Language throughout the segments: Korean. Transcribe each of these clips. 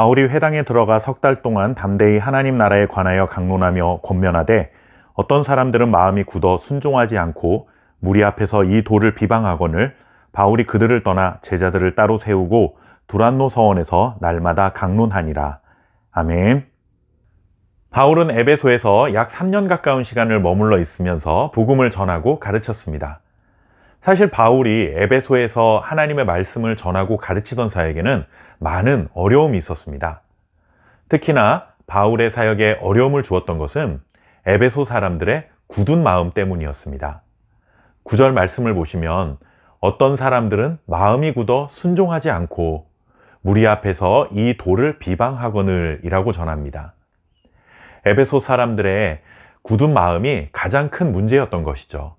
바울이 회당에 들어가 석 달 동안 담대히 하나님 나라에 관하여 강론하며 권면하되 어떤 사람들은 마음이 굳어 순종하지 않고 무리 앞에서 이 도를 비방하거늘 바울이 그들을 떠나 제자들을 따로 세우고 두란노 서원에서 날마다 강론하니라. 아멘. 바울은 에베소에서 약 3년 가까운 시간을 머물러 있으면서 복음을 전하고 가르쳤습니다. 사실 바울이 에베소에서 하나님의 말씀을 전하고 가르치던 사역에는 많은 어려움이 있었습니다. 특히나 바울의 사역에 어려움을 주었던 것은 에베소 사람들의 굳은 마음 때문이었습니다. 9절 말씀을 보시면 어떤 사람들은 마음이 굳어 순종하지 않고 무리 앞에서 이 도를 비방하거늘 이라고 전합니다. 에베소 사람들의 굳은 마음이 가장 큰 문제였던 것이죠.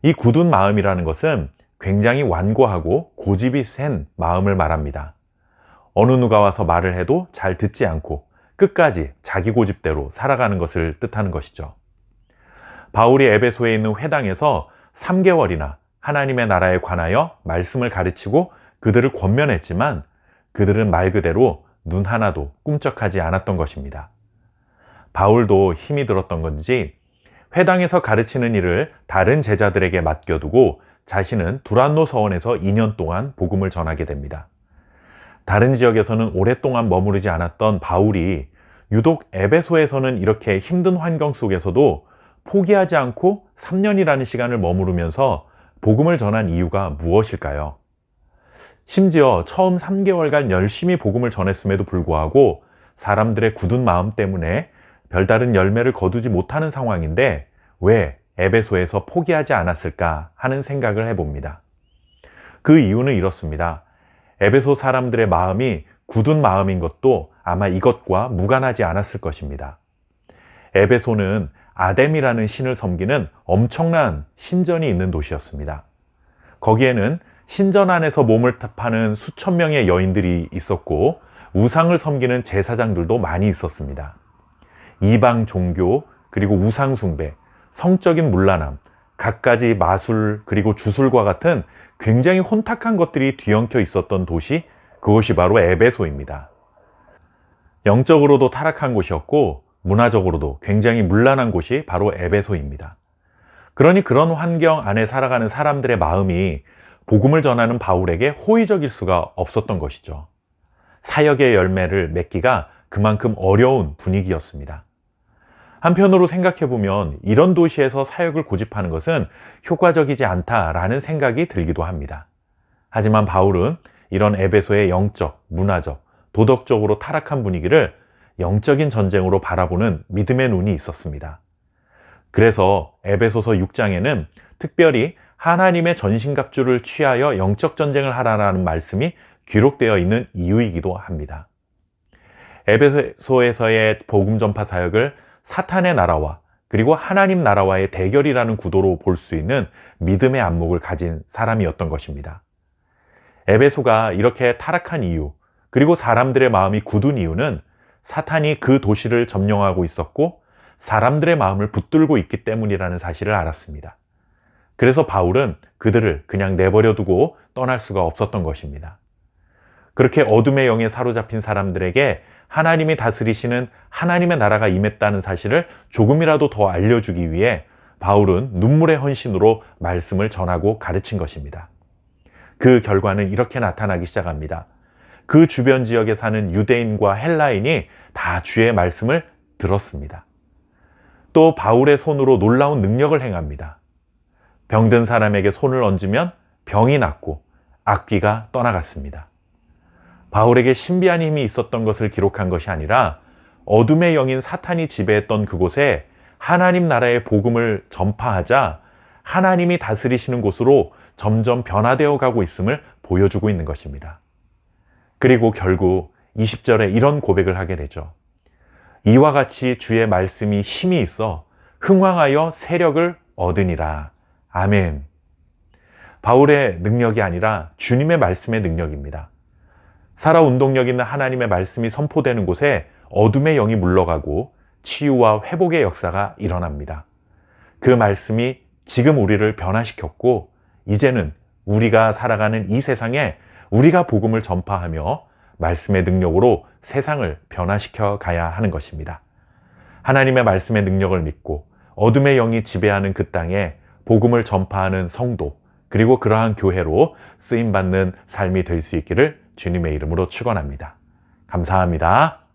이 굳은 마음이라는 것은 굉장히 완고하고 고집이 센 마음을 말합니다. 어느 누가 와서 말을 해도 잘 듣지 않고 끝까지 자기 고집대로 살아가는 것을 뜻하는 것이죠. 바울이 에베소에 있는 회당에서 3개월이나 하나님의 나라에 관하여 말씀을 가르치고 그들을 권면했지만 그들은 말 그대로 눈 하나도 꿈쩍하지 않았던 것입니다. 바울도 힘이 들었던 건지 회당에서 가르치는 일을 다른 제자들에게 맡겨두고 자신은 두란노 서원에서 2년 동안 복음을 전하게 됩니다. 다른 지역에서는 오랫동안 머무르지 않았던 바울이 유독 에베소에서는 이렇게 힘든 환경 속에서도 포기하지 않고 3년이라는 시간을 머무르면서 복음을 전한 이유가 무엇일까요? 심지어 처음 3개월간 열심히 복음을 전했음에도 불구하고 사람들의 굳은 마음 때문에 별다른 열매를 거두지 못하는 상황인데 왜 에베소에서 포기하지 않았을까 하는 생각을 해봅니다. 그 이유는 이렇습니다. 에베소 사람들의 마음이 굳은 마음인 것도 아마 이것과 무관하지 않았을 것입니다. 에베소는 아뎀이라는 신을 섬기는 엄청난 신전이 있는 도시였습니다. 거기에는 신전 안에서 몸을 파는 수천 명의 여인들이 있었고 우상을 섬기는 제사장들도 많이 있었습니다. 이방 종교, 그리고 우상 숭배, 성적인 문란함, 갖가지 마술, 그리고 주술과 같은 굉장히 혼탁한 것들이 뒤엉켜 있었던 도시, 그것이 바로 에베소입니다. 영적으로도 타락한 곳이었고 문화적으로도 굉장히 문란한 곳이 바로 에베소입니다. 그러니 그런 환경 안에 살아가는 사람들의 마음이 복음을 전하는 바울에게 호의적일 수가 없었던 것이죠. 사역의 열매를 맺기가 그만큼 어려운 분위기였습니다. 한편으로 생각해보면 이런 도시에서 사역을 고집하는 것은 효과적이지 않다라는 생각이 들기도 합니다. 하지만 바울은 이런 에베소의 영적, 문화적, 도덕적으로 타락한 분위기를 영적인 전쟁으로 바라보는 믿음의 눈이 있었습니다. 그래서 에베소서 6장에는 특별히 하나님의 전신갑주를 취하여 영적 전쟁을 하라는 말씀이 기록되어 있는 이유이기도 합니다. 에베소에서의 복음 전파 사역을 사탄의 나라와 그리고 하나님 나라와의 대결이라는 구도로 볼 수 있는 믿음의 안목을 가진 사람이었던 것입니다. 에베소가 이렇게 타락한 이유, 그리고 사람들의 마음이 굳은 이유는 사탄이 그 도시를 점령하고 있었고 사람들의 마음을 붙들고 있기 때문이라는 사실을 알았습니다. 그래서 바울은 그들을 그냥 내버려 두고 떠날 수가 없었던 것입니다. 그렇게 어둠의 영에 사로잡힌 사람들에게 하나님이 다스리시는 하나님의 나라가 임했다는 사실을 조금이라도 더 알려주기 위해 바울은 눈물의 헌신으로 말씀을 전하고 가르친 것입니다. 그 결과는 이렇게 나타나기 시작합니다. 그 주변 지역에 사는 유대인과 헬라인이 다 주의 말씀을 들었습니다. 또 바울의 손으로 놀라운 능력을 행합니다. 병든 사람에게 손을 얹으면 병이 낫고 악귀가 떠나갔습니다. 바울에게 신비한 힘이 있었던 것을 기록한 것이 아니라 어둠의 영인 사탄이 지배했던 그곳에 하나님 나라의 복음을 전파하자 하나님이 다스리시는 곳으로 점점 변화되어 가고 있음을 보여주고 있는 것입니다. 그리고 결국 20절에 이런 고백을 하게 되죠. 이와 같이 주의 말씀이 힘이 있어 흥왕하여 세력을 얻으니라. 아멘. 바울의 능력이 아니라 주님의 말씀의 능력입니다. 살아 운동력 있는 하나님의 말씀이 선포되는 곳에 어둠의 영이 물러가고 치유와 회복의 역사가 일어납니다. 그 말씀이 지금 우리를 변화시켰고 이제는 우리가 살아가는 이 세상에 우리가 복음을 전파하며 말씀의 능력으로 세상을 변화시켜 가야 하는 것입니다. 하나님의 말씀의 능력을 믿고 어둠의 영이 지배하는 그 땅에 복음을 전파하는 성도, 그리고 그러한 교회로 쓰임받는 삶이 될 수 있기를 주님의 이름으로 축원합니다. 감사합니다.